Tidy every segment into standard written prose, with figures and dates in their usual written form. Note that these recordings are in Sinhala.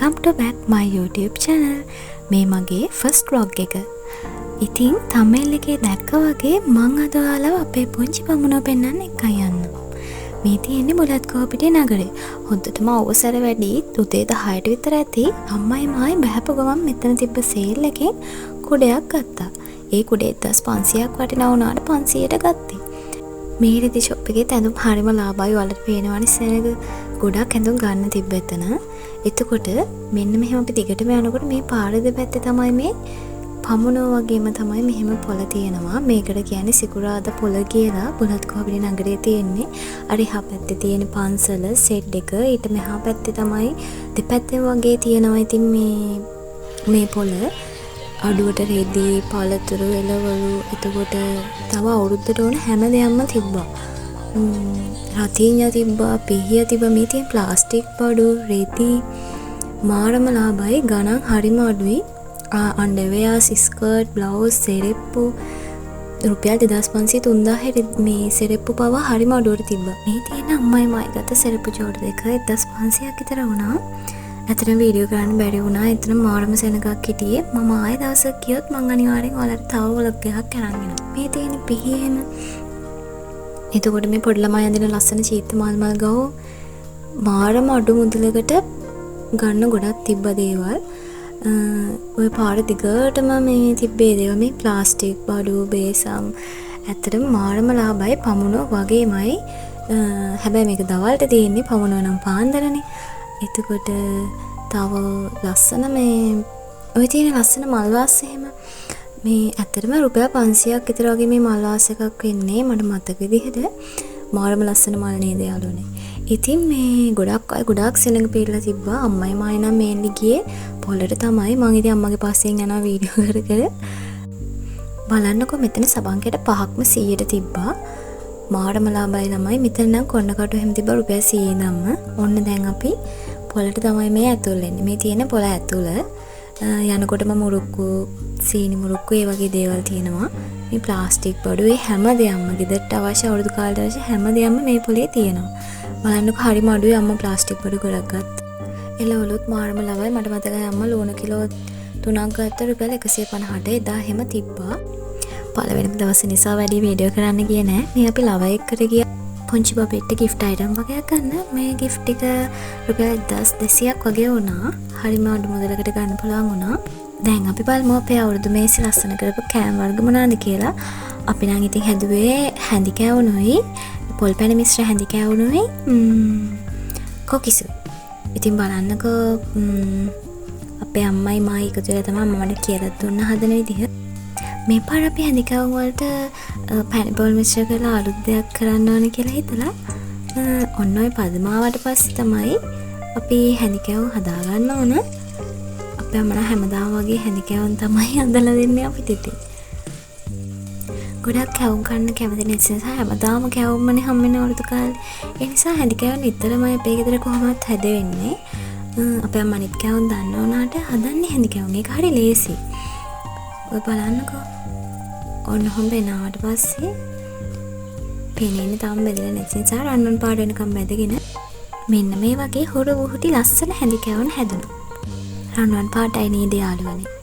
welcome to back my YouTube channel. මේ මගේ first vlog එක. ඉතින් thumbnail එකේ දැක්කා වගේ මං අද ඔයාලව අපේ පුංචි පමුණව පෙන්වන්න එකයි යන්න. මේ තියෙන්නේ බුලත් කෝපිටිය නගරේ. හොඳටම අවසර වැඩි උදේ 10ට විතර ඇති. අම්මයි මායි බහැපු ගමන් මෙතන තිබ්බ සේල් එකෙන් කුඩයක් ගත්තා. ඒ කුඩේ 1500ක් වටිනා වුණාට 500ට ගත්තේ. මේ රිදි ෂොප් එකේ ඇඳුම් හරිම ලාභයි. ඔයාලට පේනවනේ සෙනග ගොඩක් ඇඳුම් ගන්න තිබ්බ එතන. එතකොට මෙන්න මෙහෙම අපි දිගටම යනකොට මේ පාර දෙපැත්තේ තමයි මේ පමුණෝ වගේම තමයි මෙහෙම පොළ තියෙනවා. මේකට කියන්නේ සිකුරාදා පොළ කියලා. බුලත් කෝපිටිය නගරේ තියෙන්නේ. අර එහා පැත්තේ තියෙන පන්සල සෙට් එක. ඊට මෙහා පැත්තේ තමයි දෙපැත්තෙන් වගේ තියෙනවා. ඉතින් මේ පොළ අඩුවට රෙදි, පළතුරු, එළවලු, එතකොට තව අවුරුද්දට ඕන හැම දෙයක්ම තිබ්බා. රතිඤ්ඤා තිබ්බා, පිහිය තිබ්බා. මේ තියෙන ප්ලාස්ටික් බඩු, රෙදි මාරම ලාභයි. ගණන් හරිම අඩුයි. අන්ඩර්වෙයාර්, ස්කර්ට්, බ්ලවුස්, සෙරෙප්පු රුපියල් 2500-3000 මේ සෙරෙප්පු පවා හරිම අඩුවට තිබ්බා. මේ තියෙන අම්මයි මායි ගත්ත සෙරෙප්පු ජෝඩ දෙක 1500ක් විතර වුණා. ඇත්තටම වීඩියෝ කරන්න බැරි වුණා. එතන මාරම සෙනගක් හිටියේ. මම ආයෙ දවසක් ගියොත් මං අනිවාර්යෙන් ඔයාලට තව වලොග් එකක් අරන් එනවා. මේ තියෙන පිහියෙම එතකොට මේ පොඩි ළමයි අඳින ලස්සන චීත්ත මල් ගව මාරම අඩු මුදලකට ගන්න ගොඩක් තිබ්බ දේවල්. ඔය පාර දිගටම මේ තිබ්බේ දේවල් මේ ප්ලාස්ටික් බඩු, බේසම් ඇත්තටම මාරම ලාභයි. පමුණෝ වගේමයි. හැබැයි මේක දවල්ට තියෙන්නේ. පමුණෝ නම් පාන්දරනේ. එතකොට තව ලස්සන මේ ඔය තියෙන ලස්සන මල් වාස් එහෙම මේ ඇත්තටම රුපියල් 500ක් විතර වගේ මේ මල් වාස් එකක් වෙන්නේ මට මතක විදිහට. මාරම ලස්සන මල් නේද යාළුවනේ. ඉතින් මේ ගොඩක් සෙනඟ පිරලා තිබ්බා. අම්මයි මායි නම් මේන්ලි ගියේ පොළට තමයි. මං ඉතින් අම්මගේ පස්සෙන් යනවා වීඩියෝ කර බලන්නකො මෙතන සබන්කයට 5ක්ම 100ට තිබ්බා. මාරම ලාභයි ළමයි. මෙතන නම් කොන්න කටු එහෙම තිබ්බා රුපියල් 100 ඉඳන්ම. ඔන්න දැන් අපි පොළට තමයි මේ ඇතුල් වෙන්නේ. මේ තියෙන පොළ ඇතුළ යනකොටම මුරුක්කු, සීනි මුරුක්කු ඒ වගේ දේවල් තියෙනවා. මේ ප්ලාස්ටික් බඩු ඒ හැම දෙයක්ම ගෙදරට අවශ්‍ය අවුරුදු කාලයට අවශ්‍ය හැම දෙයක්ම මේ පොළේ තියෙනවා. බලන්නකො හරිම අඩුයි අම්මා ප්ලාස්ටික් බඩු ගොඩක් ගත්තා. එළවලුත් මාරම ලාභයි. මට මතකයි අම්මා ලුණු කිලෝ 3ක් ගත්ත රුපියල් 150ට එදා හැම තිබ්බා. පළවෙනිම දවසේ නිසා වැඩි වීඩියෝ කරන්න ගියේ නෑ. මේ අපි ලව එකට ගියා පුංචි බබෙක්ට gift item වගේක් ගන්න. මේ gift එක රුපියල් 1200ක් වගේ වුණා. හරිම අඩු මුදලකට ගන්න පුළුවන් වුණා. දැන් අපි බලමු අපේ අවුරුදු මේසෙ ලස්සන කරපු කෑම වර්ග මොනවාද කියලා. අපි නම් ඉතින් හැදුවේ හැඳි කෑවුනුයි, පොල් පැණි මිශ්‍ර හැඳි කෑවුනුයි, කොකිසු. ඉතින් බලන්නකෝ අපේ අම්මයි මායි එකතු වෙලා තමයි මමට කියලා දුන්න හදන විදිහ. මේ පාර අපි හැඳිකවුම් වලට පැණි පොල් මිශ්‍ර කරලා අලුත් දෙයක් කරන්න ඕන කියලා හිතලා ඔන්න ඔය පදමාවට පස්සේ තමයි අපි හැඳිකවුම් හදාගන්න ඕන. අපේ අම්මලා හැමදාම වගේ හැඳිකවුම් තමයි හදලා දෙන්නේ අපිට ඉතින්. ගොඩක් කැවුම් කන්න කැමති නිසා හැමදාම කැවුම්මනේ හම්බෙන්නේ අවුරුදු කාලේ. ඒ නිසා හැඳිකවුම් නිතරම අපේ ගෙදර කොහොමවත් හැදෙන්නේ. අපේ අම්මා නිත් කැවුම් දන්න උනාට හදන්නේ හැඳිකවුම්. ඒක හරි ලේසි. ඔය බලන්නකෝ. ඔන්න හොම් වෙනාට පස්සේ පේන්නේ තාම බෙදලා නැති නිසා රන්වන් පාට වෙනකම් බැදගෙන මෙන්න මේ වගේ හොරු වුහුටි ලස්සන හැඳිකවුම් හැදුණා. රන්වන් පාටයි නේද යාළුවනේ.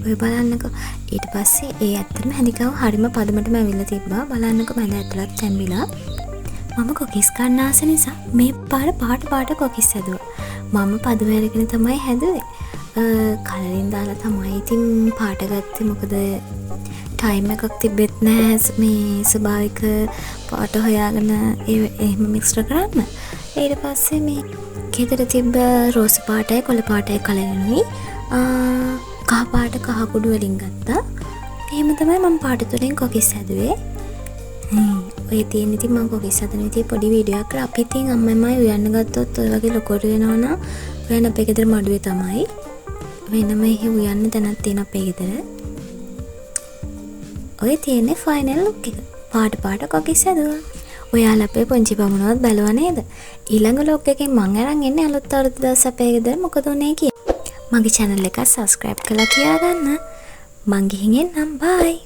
ඔය බලන්නකෝ. ඊට පස්සේ ඒ ඇත්තටම හැඳිකවුම් හරිම පදමටම ඇවිල්ලා තිබ්බා. බලන්නකෝ මම ඇතුළත් තැම්බිලා. මම කොකිස් කන්න ආස නිසා මේ පාට කොකිස් හැදුවා. මම පදම අරගෙන තමයි හැදුවේ. කලරින් දාලා තමයි ඉතින් පාට ගත්තේ. මොකද ටයිම් එකක් තිබෙත් නෑ මේ ස්වභාවික පාට හොයාගෙන එහෙම මික්ස් කරන්න. ඊට පස්සේ මේ ගෙදර තිබ්බ රෝස පාටයි කොළ පාටයි කලරිනුයි කහ පාට කහ කුඩු වලින් ගත්තා. එහෙම තමයි මම පාට තුලින් කොකිස් හැදුවේ. ඔය තියෙන ඉතින් මම කොකිස් හදන විදිය පොඩි වීඩියෝ එකක් අපි ඉතින් අම්මයි උයන්න ගත්තොත් ඔය වගේ ලොකෝට වෙනවනම් උයන්න අපේ ගෙදර මඩුවේ තමයි. වෙනම එහෙ උයන්න තැනක් තියෙන අපේ ගෙදර. ඔය තියෙන්නේ ෆයිනල් ලුක් එක. පාට කොකිස් හැදුවා. ඔයාලා අපේ පුංචි පමුණවත් බැලුවා නේද? ඊළඟ ලොග් එකෙන් මං අරන් එන්නේ අලුත් අවුරුදු දවස් අපේ ගෙදර මොකද උනේ කියලා. මගේ channel එක subscribe කරලා තියාගන්න. මං ගිහින් එන්නම්. bye.